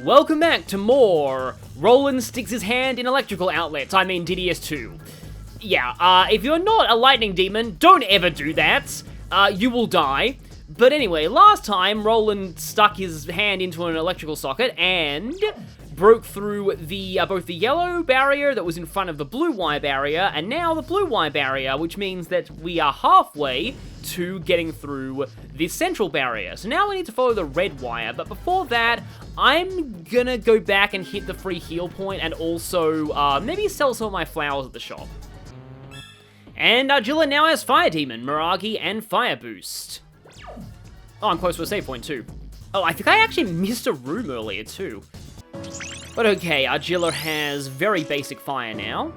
Welcome back to more Roland Sticks His Hand in Electrical Outlets, I mean DDS2. Yeah, if you're not a lightning demon, don't ever do that. You will die. But anyway, last time, Roland stuck his hand into an electrical socket and broke through the both the yellow barrier that was in front of the blue wire barrier, and now the blue wire barrier, which means that we are halfway to getting through the central barrier. So now we need to follow the red wire, but before that, I'm gonna go back and hit the free heal point and also maybe sell some of my flowers at the shop. And Argilla now has Fire Demon, Miragi, and Fire Boost. Oh, I'm close to a save point too. Oh, I think I actually missed a room earlier too. But okay, Argilla has very basic fire now.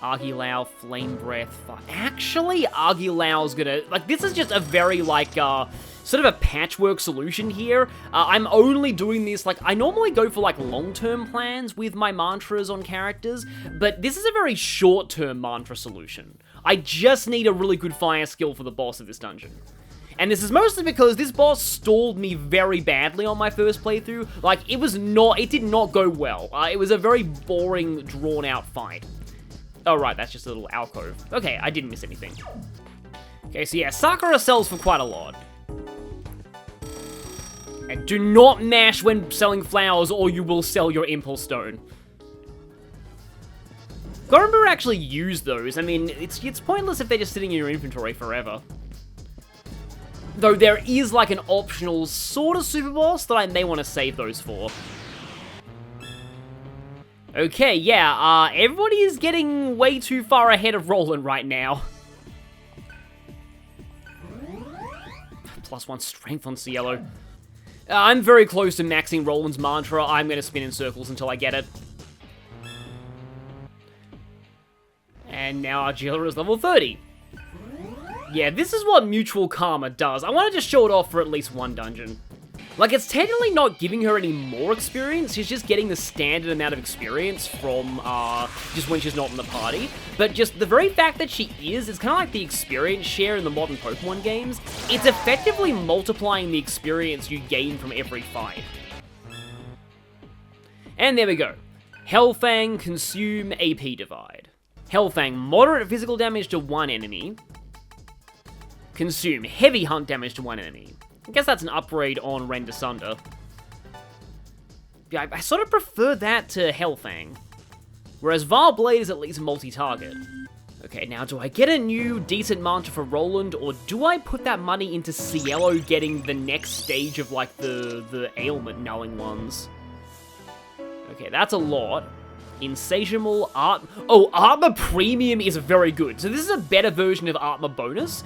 Argilau, Flame Breath, fire. Actually, Argilau's gonna... Like, this is just a very, like, sort of a patchwork solution here. I'm only doing this, like, I normally go for, like, long-term plans with my mantras on characters, but this is a very short-term mantra solution. I just need a really good fire skill for the boss of this dungeon. And this is mostly because this boss stalled me very badly on my first playthrough. Like, it did not go well. It was a very boring, drawn-out fight. Oh, right, that's just a little alcove. Okay, I didn't miss anything. Okay, so yeah, Sakura sells for quite a lot. And do not mash when selling flowers or you will sell your Impulse Stone. Gotta remember to actually use those. I mean, it's pointless if they're just sitting in your inventory forever. Though there is like an optional sort of super boss that I may want to save those for. Okay, yeah, everybody is getting way too far ahead of Roland right now. +1 strength on Cielo. I'm very close to maxing Roland's mantra. I'm going to spin in circles until I get it. And now Argilla is level 30. Yeah, this is what Mutual Karma does. I want to just show it off for at least one dungeon. Like, it's technically not giving her any more experience, she's just getting the standard amount of experience from, just when she's not in the party. But just the very fact that she is, it's kind of like the experience share in the modern Pokemon games. It's effectively multiplying the experience you gain from every fight. And there we go. Hellfang, Consume, AP Divide. Hellfang, moderate physical damage to one enemy. Consume, heavy hunt damage to one enemy. I guess that's an upgrade on Rend Asunder. Yeah, I sort of prefer that to Hellfang. Whereas Varblade is at least multi-target. Okay, now do I get a new decent mantra for Roland, or do I put that money into Cielo getting the next stage of, like, the ailment knowing ones? Okay, that's a lot. Insatiable Art... Oh, Armor Premium is very good. So this is a better version of Armor Bonus.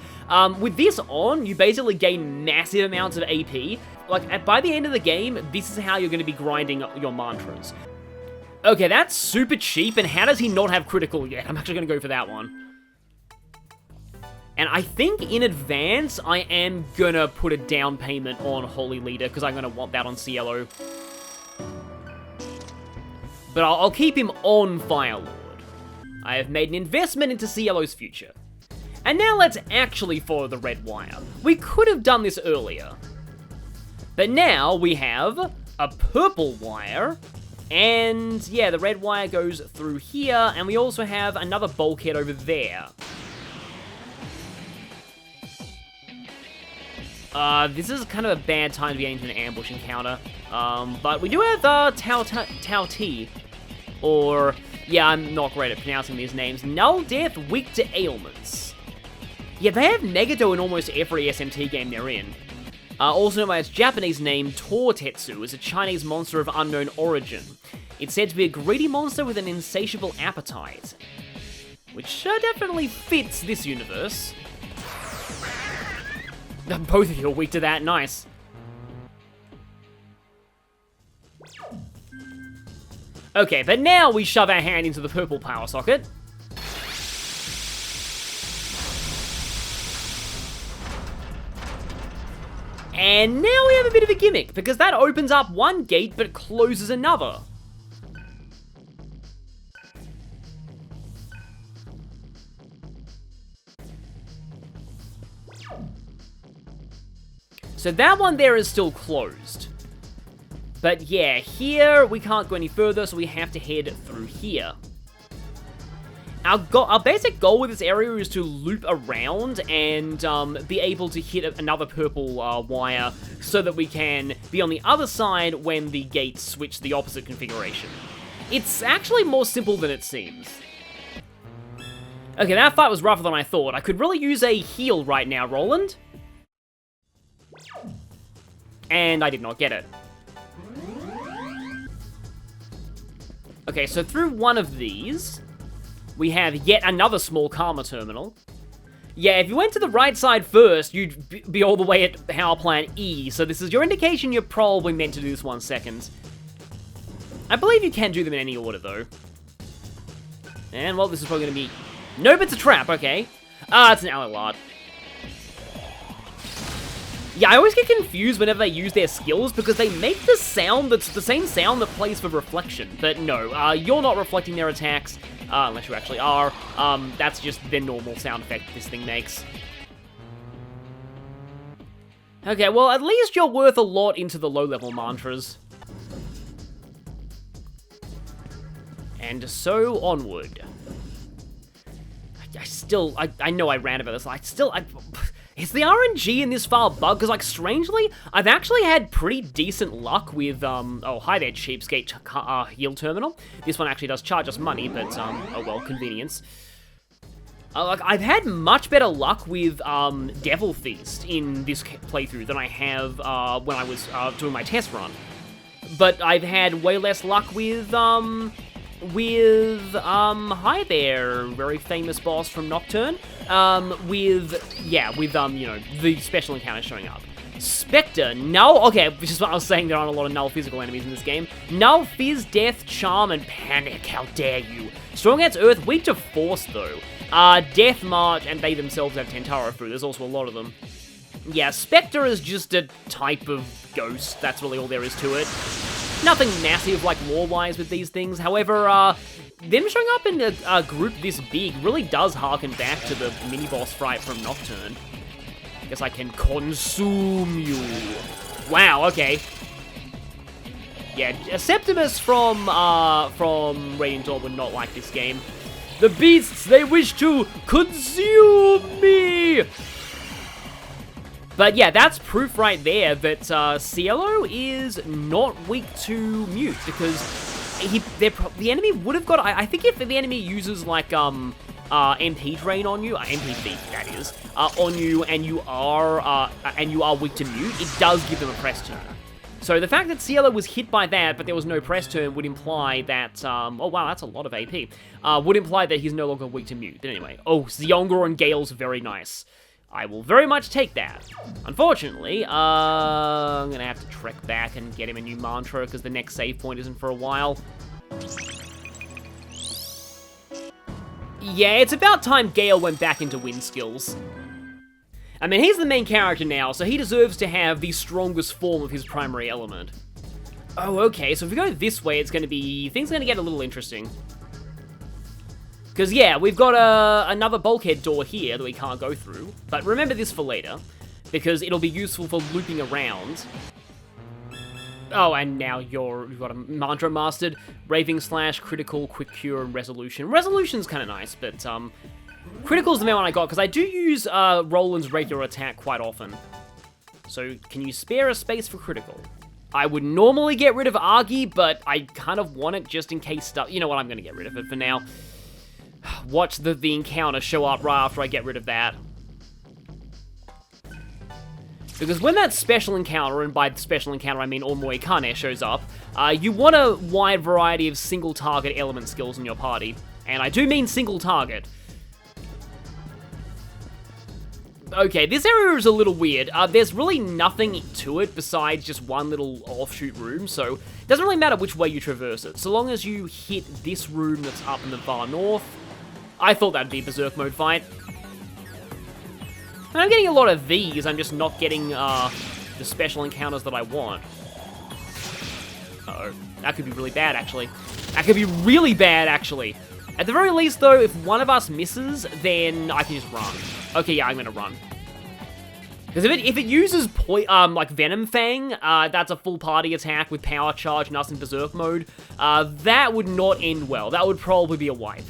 With this on, you basically gain massive amounts of AP. Like, by the end of the game, this is how you're going to be grinding your mantras. Okay, that's super cheap, and how does he not have critical yet? I'm actually going to go for that one. And I think in advance, I am going to put a down payment on Holy Leader, because I'm going to want that on Cielo. But I'll keep him on Firelord. I have made an investment into Cielo's future. And now let's actually follow the red wire. We could have done this earlier. But now we have a purple wire. And yeah, the red wire goes through here. And we also have another bulkhead over there. This is kind of a bad time to get into an ambush encounter. But we do have Tao T. Or, yeah, I'm not great at pronouncing these names. Null Death, weak to ailments. Yeah, they have Megado in almost every SMT game they're in. Also known by its Japanese name, Tortetsu, is a Chinese monster of unknown origin. It's said to be a greedy monster with an insatiable appetite. Which definitely fits this universe. Both of you are weak to that, nice. Okay, but now we shove our hand into the purple power socket. And now we have a bit of a gimmick, because that opens up one gate but closes another. So that one there is still closed. But yeah, here we can't go any further, so we have to head through here. Our basic goal with this area is to loop around and be able to hit another purple wire so that we can be on the other side when the gates switch the opposite configuration. It's actually more simple than it seems. Okay, that fight was rougher than I thought. I could really use a heal right now, Roland. And I did not get it. Okay, so through one of these, we have yet another small Karma terminal. Yeah, if you went to the right side first, you'd be all the way at power plant E, so this is your indication you're probably meant to do this 1 second. I believe you can do them in any order, though. And, well, this is probably going to be... Nope, it's a trap, okay. Ah, it's an Alilard. Yeah, I always get confused whenever they use their skills because they make the sound that's the same sound that plays for reflection. But no, you're not reflecting their attacks, unless you actually are. That's just the normal sound effect this thing makes. Okay, well, at least you're worth a lot into the low-level mantras. And so onward. I know I ran about this. Is the RNG in this file bugged? Because, like, strangely, I've actually had pretty decent luck with, oh, hi there, cheapskate heal terminal. This one actually does charge us money, but, oh well, convenience. Like, I've had much better luck with, Devil Feast in this playthrough than I have, when I was, doing my test run. But I've had way less luck with, hi there, very famous boss from Nocturne, you know, the special encounter showing up. Spectre, null, okay, which is what I was saying, there aren't a lot of null physical enemies in this game. Null, Fizz, Death, Charm, and Panic, how dare you. Strong against Earth, weak to Force, though. Death, March, and they themselves have Tentara Fu, there's also a lot of them. Yeah, Spectre is just a type of ghost, that's really all there is to it. Nothing massive, like, lore-wise with these things. However, them showing up in a group this big really does harken back to the mini-boss fight from Nocturne. Guess I can consume you. Wow, okay. Yeah, Septimus from Radiant Dawn would not like this game. The beasts, they wish to consume me! But yeah, that's proof right there that Cielo is not weak to Mute, because the enemy would have got... I think if the enemy uses, like, MP drain on you, MP thief, that is, on you, and you are weak to Mute, it does give them a press turn. So the fact that Cielo was hit by that, but there was no press turn, would imply that, oh wow, that's a lot of AP, would imply that he's no longer weak to Mute. But anyway, oh, Zyongor and Gale's very nice. I will very much take that. Unfortunately, I'm gonna have to trek back and get him a new mantra, because the next save point isn't for a while. Yeah, it's about time Gale went back into wind skills. I mean, he's the main character now, so he deserves to have the strongest form of his primary element. Oh, okay, so if we go this way, it's gonna be... things are gonna get a little interesting. Because, yeah, we've got another bulkhead door here that we can't go through. But remember this for later, because it'll be useful for looping around. Oh, and now you've got a mantra mastered. Raving Slash, Critical, Quick Cure, and Resolution. Resolution's kind of nice, but Critical's the main one I got, because I do use Roland's regular attack quite often. So, can you spare a space for Critical? I would normally get rid of Argy, but I kind of want it just in case stuff... You know what, I'm going to get rid of it for now. Watch the encounter show up right after I get rid of that. Because when that special encounter, and by special encounter I mean Omoi Kane, shows up, you want a wide variety of single target element skills in your party. And I do mean single target. Okay, this area is a little weird. There's really nothing to it besides just one little offshoot room, so it doesn't really matter which way you traverse it. So long as you hit this room that's up in the far north, I thought that'd be a Berserk mode fight. And I'm getting a lot of these, I'm just not getting the special encounters that I want. Uh-oh, that could be really bad, actually. That could be really bad, actually. At the very least, though, if one of us misses, then I can just run. Okay, yeah, I'm gonna run. Because if it uses like Venom Fang, that's a full party attack with power charge and us in Berserk mode, that would not end well. That would probably be a wipe.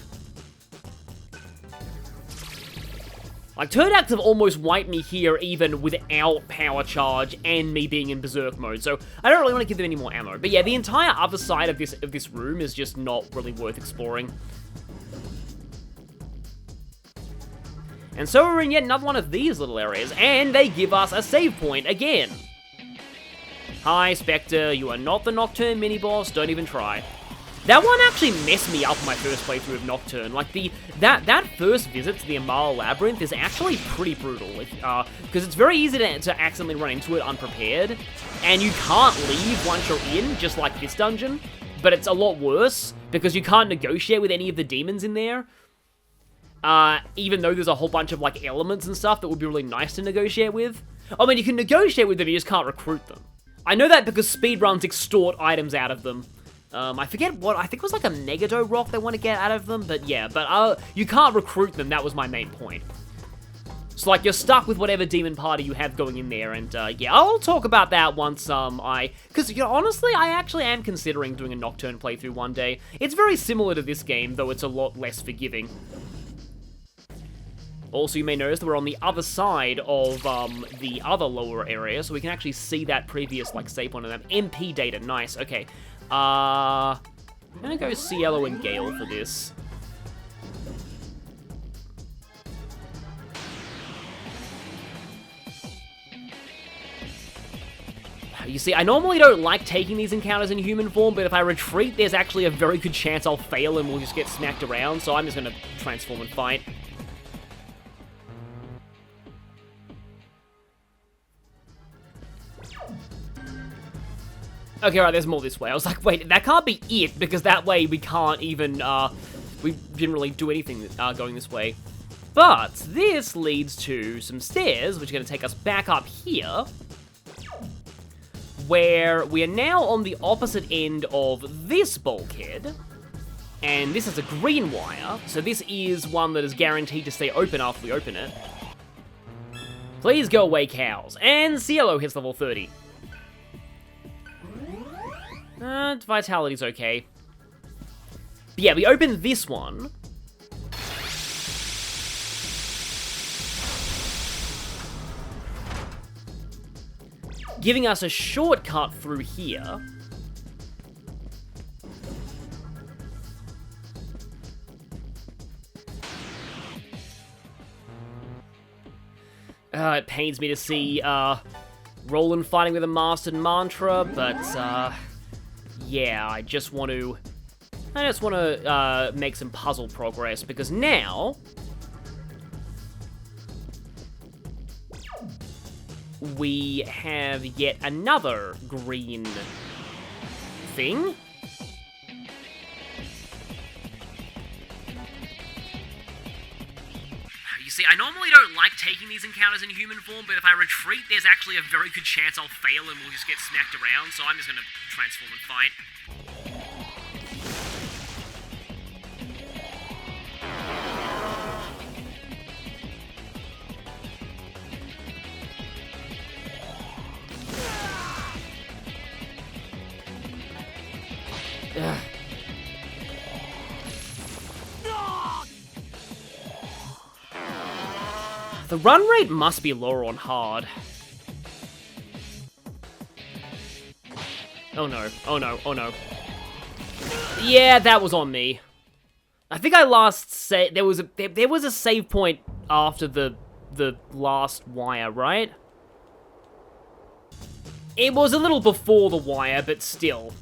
Like, Turdax have almost wiped me here even without power charge and me being in Berserk mode, so I don't really want to give them any more ammo. But yeah, the entire other side of this room is just not really worth exploring. And so we're in yet another one of these little areas, and they give us a save point again. Hi, Spectre, you are not the Nocturne mini-boss, don't even try. That one actually messed me up my first playthrough of Nocturne. Like, that first visit to the Amara Labyrinth is actually pretty brutal. Because it's very easy to accidentally run into it unprepared, and you can't leave once you're in, just like this dungeon. But it's a lot worse, because you can't negotiate with any of the demons in there. Even though there's a whole bunch of, like, elements and stuff that would be really nice to negotiate with. I mean, you can negotiate with them, you just can't recruit them. I know that because speedruns extort items out of them. I forget what, I think it was like a Negado rock they want to get out of them, but yeah, you can't recruit them, that was my main point. So, like, you're stuck with whatever demon party you have going in there, and, yeah, I'll talk about that once, because, you know, honestly, I actually am considering doing a Nocturne playthrough one day. It's very similar to this game, though it's a lot less forgiving. Also, you may notice that we're on the other side of, the other lower area, so we can actually see that previous, like, save point of them. MP data, nice, okay. I'm gonna go Cielo and Gale for this. You see, I normally don't like taking these encounters in human form, but if I retreat, there's actually a very good chance I'll fail and we'll just get smacked around, so I'm just gonna transform and fight. Okay, right, there's more this way. I was like, wait, that can't be it, because that way we can't even, we didn't really do anything going this way. But this leads to some stairs, which are going to take us back up here, where we are now on the opposite end of this bulkhead, and this is a green wire, so this is one that is guaranteed to stay open after we open it. Please go away, cows. And Cielo hits level 30. Vitality's okay. But yeah, we open this one. Giving us a shortcut through here. It pains me to see, Roland fighting with a mastered mantra, but, yeah, I just want to make some puzzle progress, because now we have yet another green thing. You see, I normally don't like taking these encounters in human form, but if I retreat, there's actually a very good chance I'll fail and we'll just get smacked around, so I'm just gonna transform and fight. Ugh. The run rate must be lower on hard. Oh no, oh no, oh no. Yeah, that was on me. I think I last said there was a save point after the last wire, right? It was a little before the wire, but still.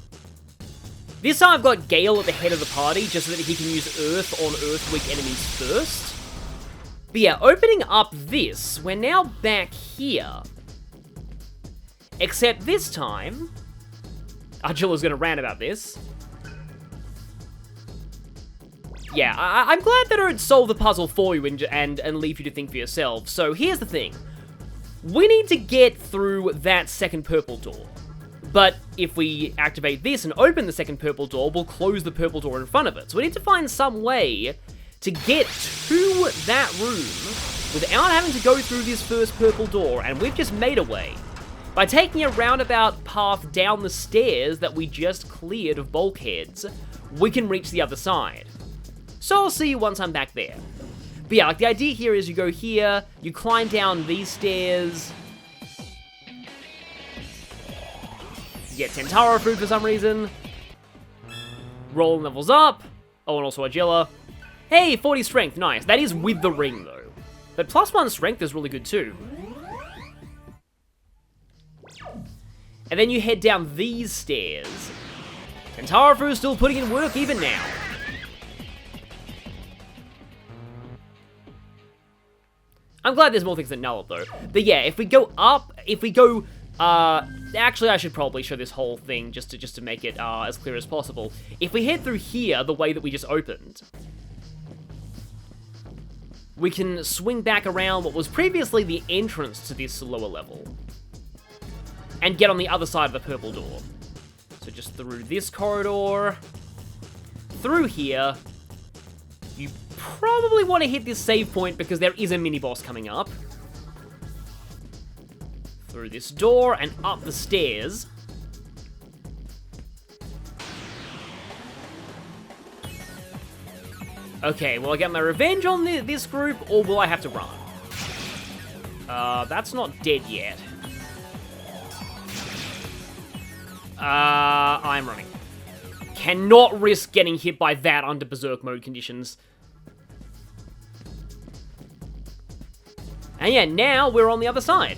This time I've got Gale at the head of the party, just so that he can use Earth on Earth-weak enemies first. But yeah, opening up this, we're now back here. Except this time, Argilla's gonna rant about this. Yeah, I'm glad that I don't solve the puzzle for you and leave you to think for yourself. So here's the thing. We need to get through that second purple door. But if we activate this and open the second purple door, we'll close the purple door in front of it. So we need to find some way to get to that room without having to go through this first purple door, and we've just made a way. By taking a roundabout path down the stairs that we just cleared of bulkheads, we can reach the other side. So I'll see you once I'm back there. But yeah, like the idea here is you go here, you climb down these stairs, you get Tentara food for some reason, Roland levels up, oh, and also Agilla. Hey, 40 strength, nice. That is with the ring, though. But +1 strength is really good, too. And then you head down these stairs. Tentara is still putting in work even now. I'm glad there's more things than Null, though. But yeah, if we go up, actually, I should probably show this whole thing just to make it as clear as possible. If we head through here, the way that we just opened, we can swing back around what was previously the entrance to this lower level, and get on the other side of the purple door. So just through this corridor, through here. You probably want to hit this save point because there is a mini-boss coming up. Through this door and up the stairs. Okay, will I get my revenge on this group, or will I have to run? That's not dead yet. I'm running. Cannot risk getting hit by that under Berserk mode conditions. And yeah, now we're on the other side.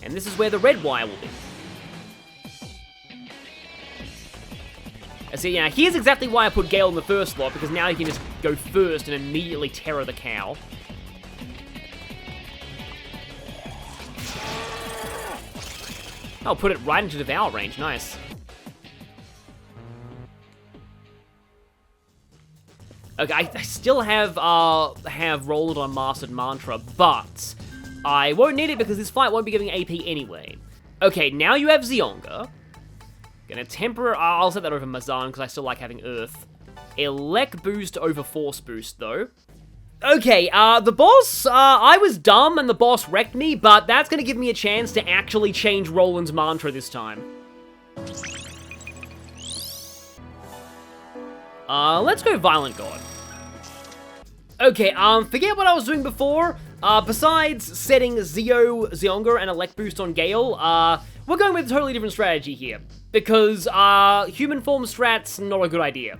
And this is where the red wire will be. And so yeah, here's exactly why I put Gale in the first slot, because now he can just go first and immediately terror the cow. I'll put it right into Devour range, nice. Okay, I still have Rolled on Mastered Mantra, but I won't need it because this fight won't be giving AP anyway. Okay, now you have Zionga. Gonna temper, I'll set that over Mazan because I still like having Earth. Elect boost over Force boost though. Okay, the boss, I was dumb and the boss wrecked me, but that's gonna give me a chance to actually change Roland's mantra this time. Let's go Violent God. Okay, forget what I was doing before. Besides setting Zionga and Elect Boost on Gale, we're going with a totally different strategy here. Because, human form strat's not a good idea.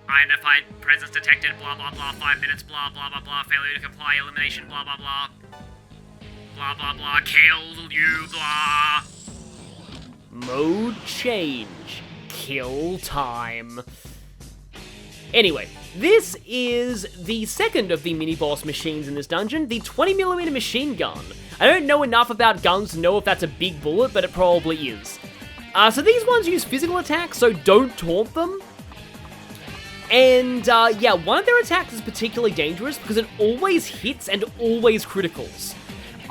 Identified presence detected, blah blah blah, 5 minutes, blah blah blah blah, failure to comply, elimination, blah blah blah. Blah blah blah, kill you, blah. Mode change. Kill time. Anyway, this is the second of the mini-boss machines in this dungeon, the 20mm machine gun. I don't know enough about guns to know if that's a big bullet, but it probably is. So these ones use physical attacks, so don't taunt them. And, yeah, one of their attacks is particularly dangerous because it always hits and always criticals.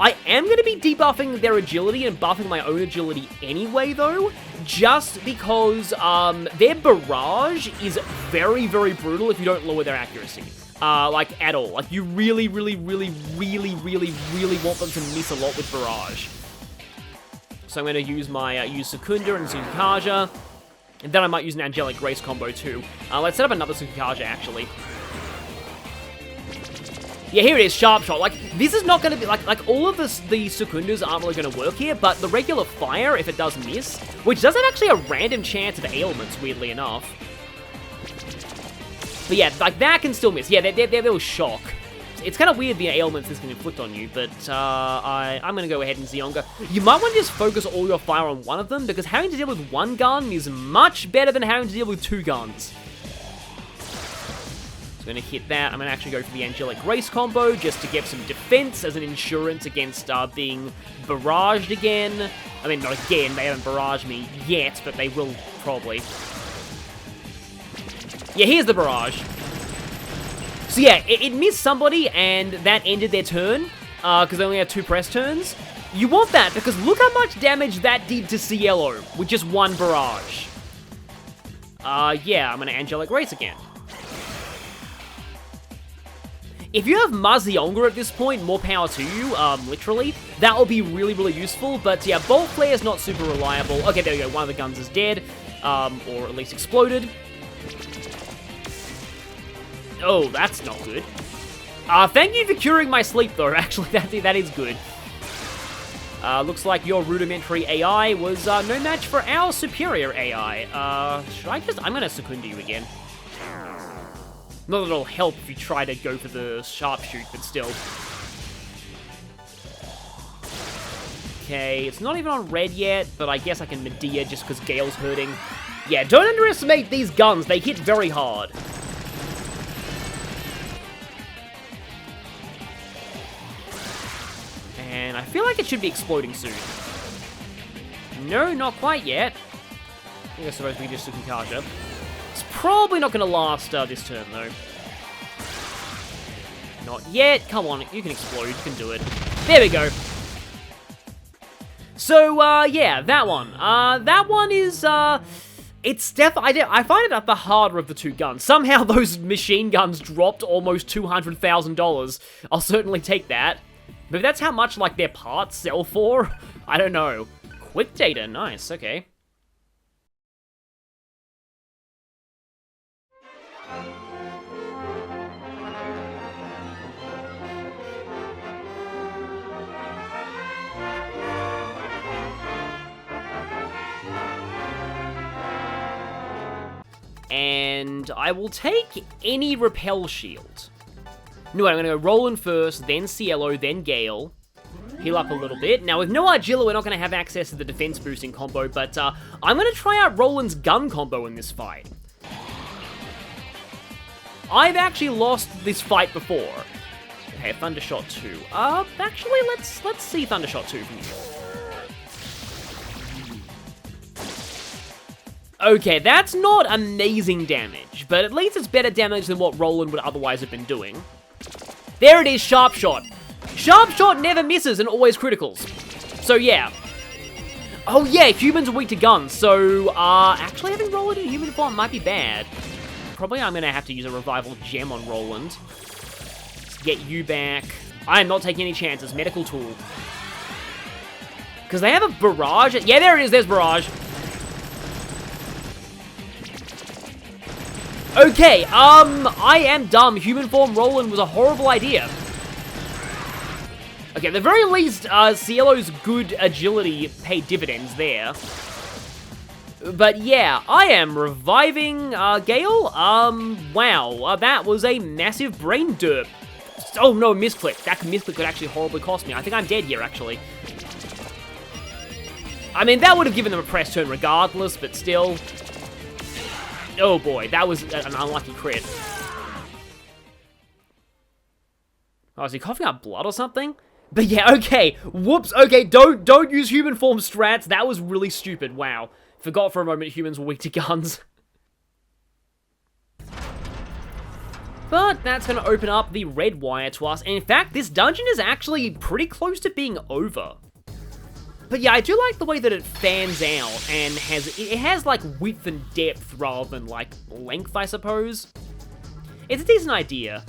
I am going to be debuffing their agility and buffing my own agility anyway, though, just because their barrage is very, very brutal if you don't lower their accuracy. Like, at all. Like, you really, really, really, really, really, really want them to miss a lot with barrage. So I'm going to use my, use Secunda and Tsukikaja. And then I might use an Angelic Grace combo too. Let's set up another Tsukikaja, actually. Yeah, here it is, Sharp Shot. Like, this is not going to be, like all of the Secundas aren't really going to work here, but the regular fire, if it does miss, which does have actually a random chance of ailments, weirdly enough. But yeah, like, that can still miss. Yeah, they'll shock. It's kind of weird the ailments this can inflict on you, but I'm going to go ahead and Zionga. You might want to just focus all your fire on one of them, because having to deal with one gun is much better than having to deal with two guns. So I'm going to hit that. I'm going to actually go for the Angelic Grace combo, just to get some defense as an insurance against being barraged again. I mean, not again, they haven't barraged me yet, but they will probably. Yeah, here's the barrage. So yeah, it missed somebody, and that ended their turn, because they only have 2 press turns. You want that, because look how much damage that did to Cielo with just 1 barrage. Yeah, I'm going to Angelic Grace again. If you have Mazionga at this point, more power to you, literally. That will be really, really useful. But yeah, Bolt Flare is not super reliable. Okay, there we go. One of the guns is dead, or at least exploded. Oh, that's not good. Thank you for curing my sleep, though. Actually, that is good. Looks like your rudimentary AI was no match for our superior AI. Should I just... I'm gonna Secunda you again. Not that it'll help if you try to go for the sharpshoot, but still. Okay, it's not even on red yet, but I guess I can Medea just because Gale's hurting. Yeah, don't underestimate these guns. They hit very hard. And I feel like it should be exploding soon. No, not quite yet. I think I suppose we can just do Concussion. It's probably not going to last this turn, though. Not yet. Come on, you can explode. You can do it. There we go. So, yeah, that one. That one is, it's definitely... I find it the harder of the two guns. Somehow those machine guns dropped almost $200,000. I'll certainly take that. But if that's how much, like, their parts sell for, I don't know. Quick data, nice, okay. And I will take any repel shield. No, I'm going to go Roland first, then Cielo, then Gale. Heal up a little bit. Now, with no Argilla, we're not going to have access to the defense boosting combo, but I'm going to try out Roland's gun combo in this fight. I've actually lost this fight before. Okay, Thundershot 2. Actually, let's see Thundershot 2 from you. Okay, that's not amazing damage, but at least it's better damage than what Roland would otherwise have been doing. There it is, Sharp Shot. Sharp Shot never misses and always criticals. So, yeah. Oh, yeah, humans are weak to guns, so, actually having Roland in human form might be bad. Probably I'm gonna have to use a Revival Gem on Roland. Let's get you back. I am not taking any chances. Medical Tool. Because they have a Barrage. Yeah, there it is, there's Barrage. Okay, I am dumb. Human form Roland was a horrible idea. Okay, at the very least, Cielo's good agility paid dividends there. But yeah, I am reviving, Gale. Wow, that was a massive brain derp. Oh no, misclick. That misclick could actually horribly cost me. I think I'm dead here, actually. I mean, that would have given them a press turn regardless, but still... Oh boy, that was an unlucky crit. Oh, is he coughing up blood or something? But yeah, okay. Whoops. Okay, don't use human form strats. That was really stupid. Wow. Forgot for a moment humans were weak to guns. But that's going to open up the red wire to us. And in fact, this dungeon is actually pretty close to being over. But yeah, I do like the way that it fans out and it has like width and depth rather than like length, I suppose. It's a decent idea.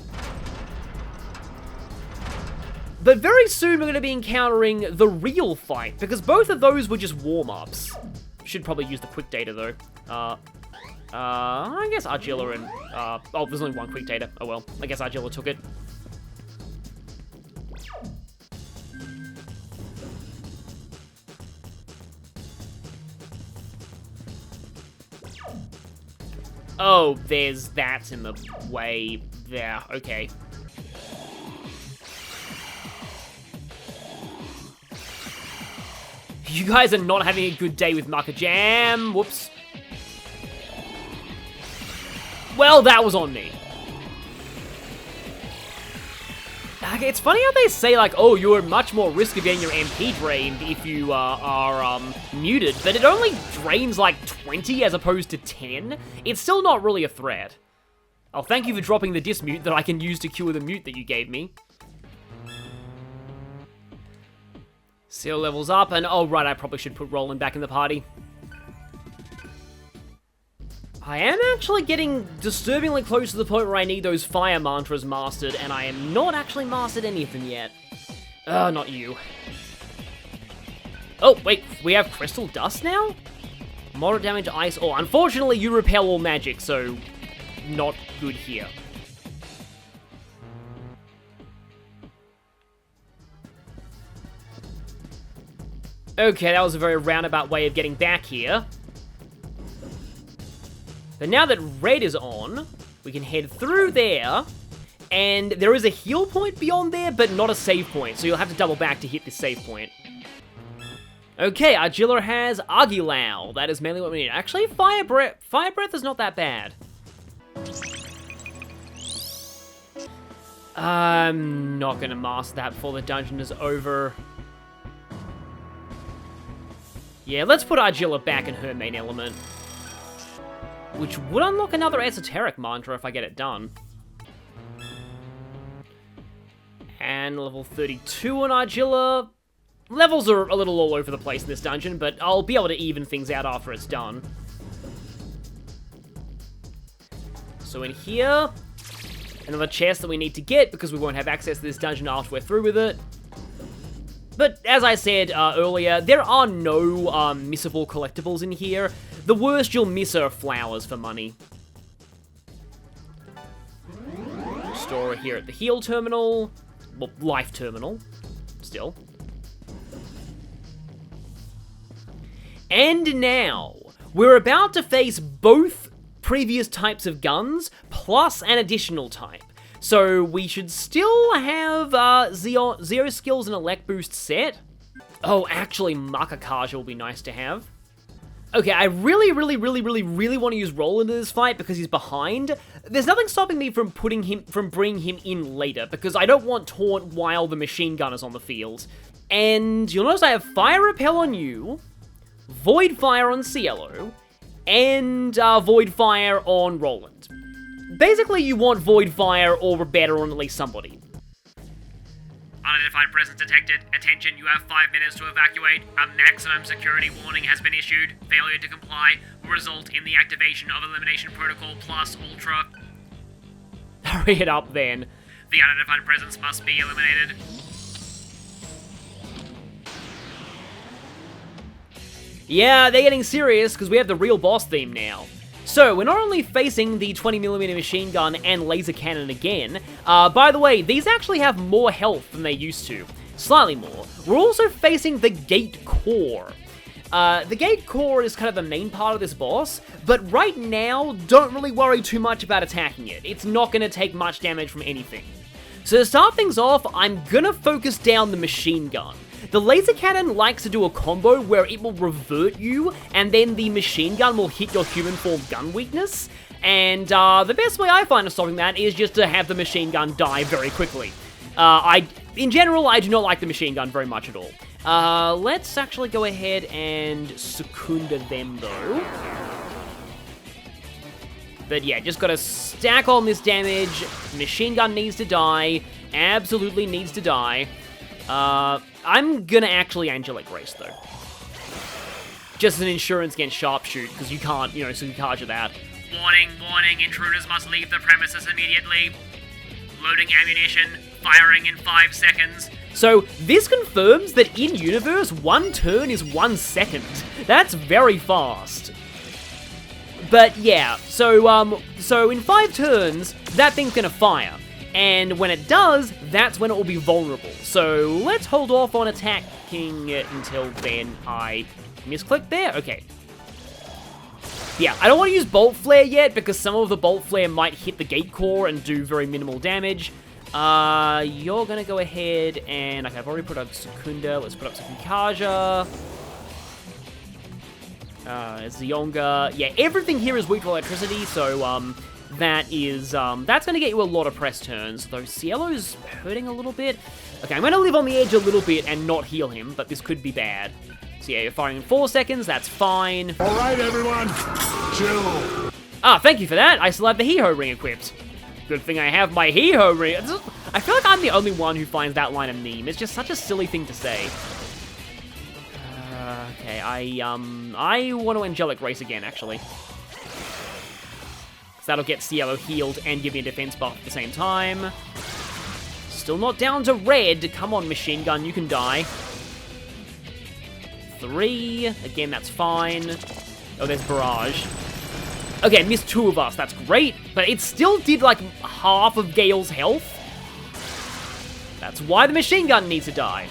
But very soon we're going to be encountering the real fight, because both of those were just warm-ups. Should probably use the quick data though. I guess Argilla and, oh, there's only one quick data. Oh well, I guess Argilla took it. Oh, there's that in the way there. Okay. You guys are not having a good day with Mucker Jam. Whoops. Well, that was on me. It's funny how they say, like, oh, you're much more risk of getting your MP drained if you are muted, but it only drains, like, 20 as opposed to 10. It's still not really a threat. Oh, thank you for dropping the dismute that I can use to cure the mute that you gave me. Seal levels up, and oh, right, I probably should put Roland back in the party. I am actually getting disturbingly close to the point where I need those fire mantras mastered, and I am not actually mastered any of them yet. Not you. Oh, wait, we have crystal dust now? Moderate damage, ice, ore. Unfortunately, you repel all magic, so not good here. Okay, that was a very roundabout way of getting back here. But now that red is on, we can head through there, and there is a heal point beyond there, but not a save point, so you'll have to double back to hit this save point. Okay, Argilla has Agilau. That is mainly what we need. Actually, Fire Breath is not that bad. I'm not going to master that before the dungeon is over. Yeah, let's put Argilla back in her main element. Which would unlock another esoteric mantra if I get it done. And level 32 on Argilla. Levels are a little all over the place in this dungeon, but I'll be able to even things out after it's done. So in here, another chest that we need to get because we won't have access to this dungeon after we're through with it. But as I said earlier, there are no missable collectibles in here. The worst you'll miss are flowers for money. Store here at the heal terminal. Well, life terminal. Still. And now, we're about to face both previous types of guns, plus an additional type. So we should still have Zero Skills and Elect Boost set. Oh, actually, Makakaja will be nice to have. Okay, I really want to use Roland in this fight because he's behind. There's nothing stopping me from bringing him in later because I don't want Taunt while the machine gun is on the field. And you'll notice I have Fire Repel on you, Void Fire on Cielo, and Void Fire on Roland. Basically, you want Void Fire or better on at least somebody. Unidentified presence detected. Attention, you have 5 minutes to evacuate. A maximum security warning has been issued. Failure to comply will result in the activation of Elimination Protocol Plus Ultra. Hurry it up, then. The unidentified presence must be eliminated. Yeah, they're getting serious because we have the real boss theme now. So, we're not only facing the 20mm machine gun and laser cannon again, by the way, these actually have more health than they used to. Slightly more. We're also facing the Gate Core. The Gate Core is kind of the main part of this boss, but right now, don't really worry too much about attacking it. It's not going to take much damage from anything. So to start things off, I'm gonna focus down the machine gun. The laser cannon likes to do a combo where it will revert you, and then the machine gun will hit your human form gun weakness. And the best way I find of stopping that is just to have the machine gun die very quickly. In general, I do not like the machine gun very much at all. Let's actually go ahead and Secunda them, though. But yeah, just gotta stack on this damage. Machine gun needs to die. Absolutely needs to die. I'm gonna actually Angelic Grace, though. Just as an insurance against Sharpshoot, because you can't, Suikaja that. Warning, warning, intruders must leave the premises immediately. Loading ammunition, firing in 5 seconds. So, this confirms that in universe, 1 turn is 1 second. That's very fast. But yeah, so in 5 turns, that thing's gonna fire. And when it does, that's when it will be vulnerable. So let's hold off on attacking it until then. I misclicked there? Okay. Yeah, I don't want to use Bolt Flare yet because some of the Bolt Flare might hit the Gate Core and do very minimal damage. You're gonna go ahead and... Okay, I've already put up Secunda. Let's put up Suikaja. Zionga. Yeah, everything here is weak to electricity, so, that's gonna get you a lot of press turns, though Cielo's hurting a little bit. Okay, I'm gonna live on the edge a little bit and not heal him, but this could be bad. So yeah, you're firing in 4 seconds, that's fine. Alright everyone, chill. Ah, thank you for that, I still have the Hee-Ho ring equipped. Good thing I have my Hee-Ho ring. I feel like I'm the only one who finds that line a meme, it's just such a silly thing to say. Okay, I want to Angelic Race again, actually. that'll get Cielo healed and give me a defense buff at the same time. Still not down to red. Come on, machine gun, you can die. 3. Again, that's fine. Oh, there's barrage. Okay, missed 2 of us. That's great. But it still did, like, half of Gale's health. That's why the machine gun needs to die.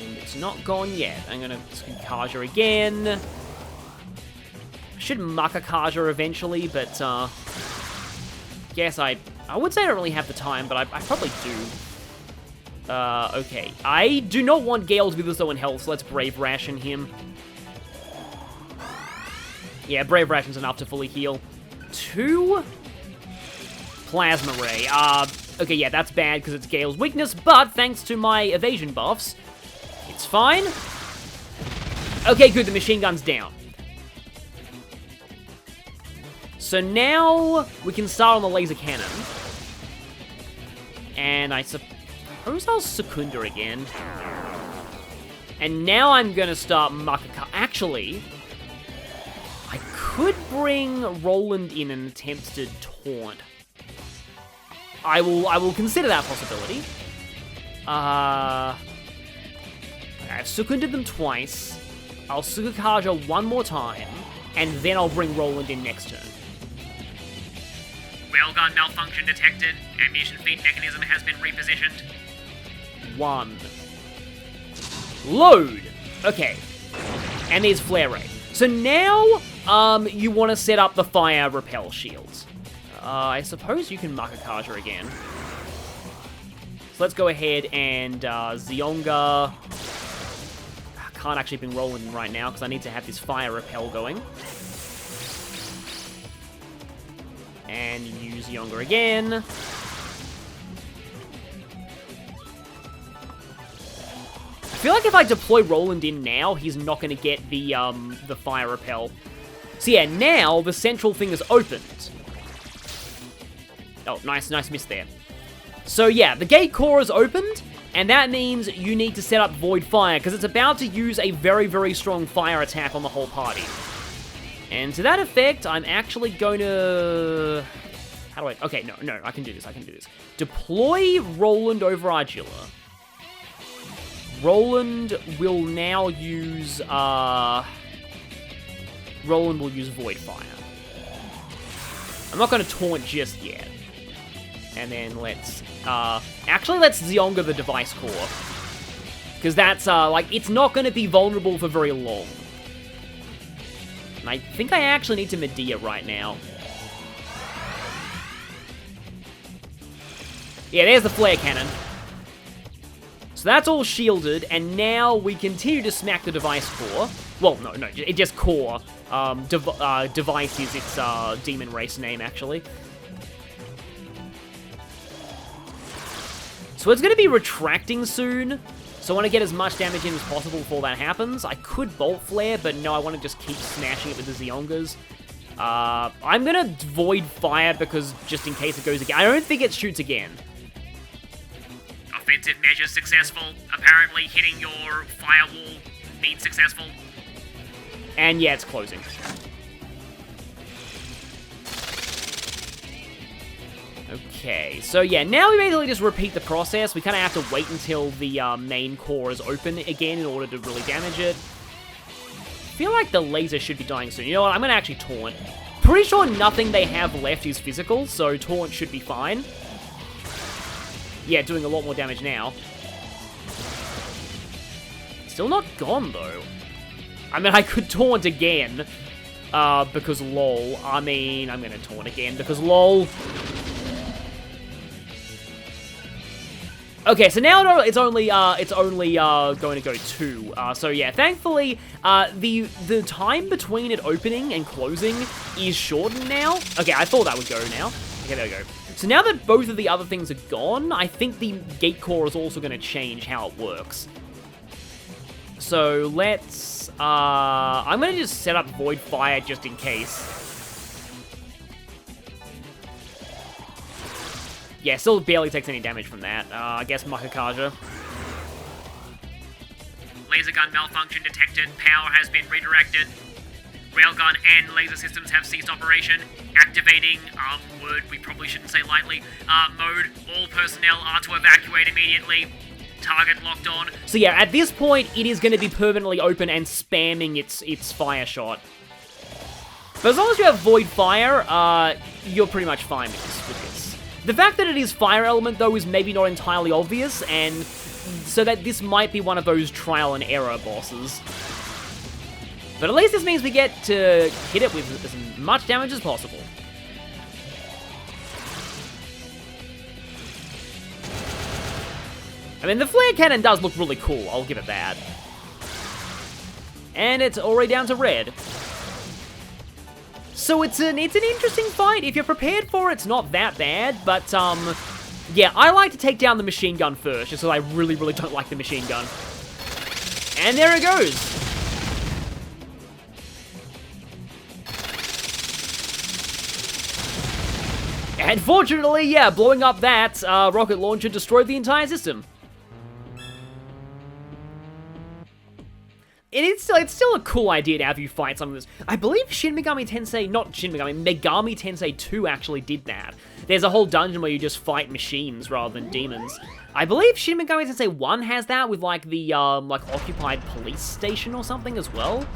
And it's not gone yet. I'm gonna Kaja again. I should Kaja eventually, but, guess I would say I don't really have the time, but I probably do. Okay. I do not want Gale to be this low in health, so let's Brave Ration him. Yeah, Brave Ration's enough to fully heal. 2? Plasma Ray. Okay, yeah, that's bad because it's Gale's weakness, but thanks to my evasion buffs, it's fine. Okay, good, the machine gun's down. So now we can start on the laser cannon. And I suppose I'll Secunda again. And now I'm gonna start Makaka. Actually, I could bring Roland in and attempt to taunt. I will consider that possibility. I've Secunded them twice. I'll Sukakaja one more time, and then I'll bring Roland in next turn. Railgun malfunction detected. Ammunition feed mechanism has been repositioned. 1. Load! Okay. And there's Flare Ray. So now, you want to set up the fire repel shields. I suppose you can Makakaja again. So let's go ahead and, Zionga. I can't actually bring Roland in right now, because I need to have this fire repel going. And use Zionga again. I feel like if I deploy Roland in now, he's not going to get the fire repel. So yeah, now the central thing is opened. Oh, nice miss there. So yeah, the gate core is opened, and that means you need to set up Void Fire, because it's about to use a very, very strong fire attack on the whole party. And to that effect, I'm actually going to... How do I... Okay, no, I can do this. Deploy Roland over Argilla. Roland will now use, Roland will use Void Fire. I'm not going to taunt just yet. And then let's, actually let's Zionga the device core. Because that's, like, it's not going to be vulnerable for very long. And I think I actually need to Medea right now. Yeah, there's the flare cannon. So that's all shielded, and now we continue to smack the device core. Well, no, it just core. Device is its demon race name, actually. So it's going to be retracting soon, so I want to get as much damage in as possible before that happens. I could Bolt Flare, but no, I want to just keep smashing it with the Ziongas. I'm going to Void Fire, because just in case it goes again. I don't think it shoots again. Offensive measures successful. Apparently hitting your firewall means successful. And yeah, it's closing. Okay, so yeah, now we basically just repeat the process. We kind of have to wait until the main core is open again in order to really damage it. I feel like the laser should be dying soon. You know what, I'm going to actually taunt. Pretty sure nothing they have left is physical, so taunt should be fine. Yeah, doing a lot more damage now. Still not gone, though. I mean, I could taunt again, because lol. I mean, I'm gonna taunt again, because lol. Okay, so now it's only going to go 2. So yeah, thankfully, the time between it opening and closing is shortened now. Okay, I thought that would go now. Okay, there we go. So now that both of the other things are gone, I think the gate core is also going to change how it works. So let's, I'm going to just set up Void Fire just in case. Yeah, still barely takes any damage from that. I guess Makakaja. Laser gun malfunction detected. Power has been redirected. Railgun and laser systems have ceased operation. Activating, word we probably shouldn't say lightly, mode. All personnel are to evacuate immediately. Target locked on. So yeah, at this point, it is going to be permanently open and spamming its fire shot. But as long as you have Void Fire, you're pretty much fine with this. The fact that it is Fire Element, though, is maybe not entirely obvious, and so that this might be one of those trial and error bosses. But at least this means we get to hit it with as much damage as possible. I mean, the flare cannon does look really cool, I'll give it that. And it's already down to red. So it's an interesting fight. If you're prepared for it, it's not that bad, but, yeah, I like to take down the machine gun first, just because I really, really don't like the machine gun. And there it goes! And fortunately, yeah, blowing up that rocket launcher destroyed the entire system. It's still a cool idea to have you fight some of this. I believe Megami Tensei 2 actually did that. There's a whole dungeon where you just fight machines rather than demons. I believe Shin Megami Tensei 1 has that with like the like occupied police station or something as well.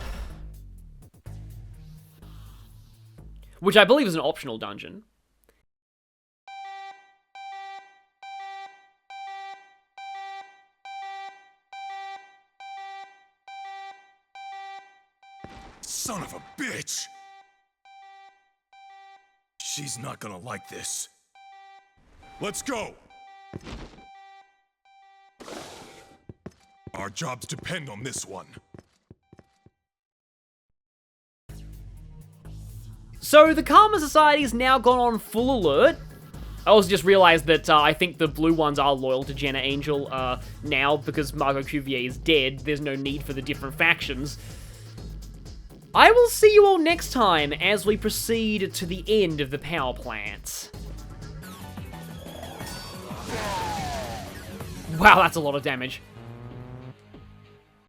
Which I believe is an optional dungeon. Son of a bitch! She's not gonna like this. Let's go! Our jobs depend on this one. So the Karma Society's now gone on full alert. I also just realized that I think the blue ones are loyal to Jenna Angel now because Margot Cuvier is dead. There's no need for the different factions. I will see you all next time as we proceed to the end of the power plant. Wow, that's a lot of damage.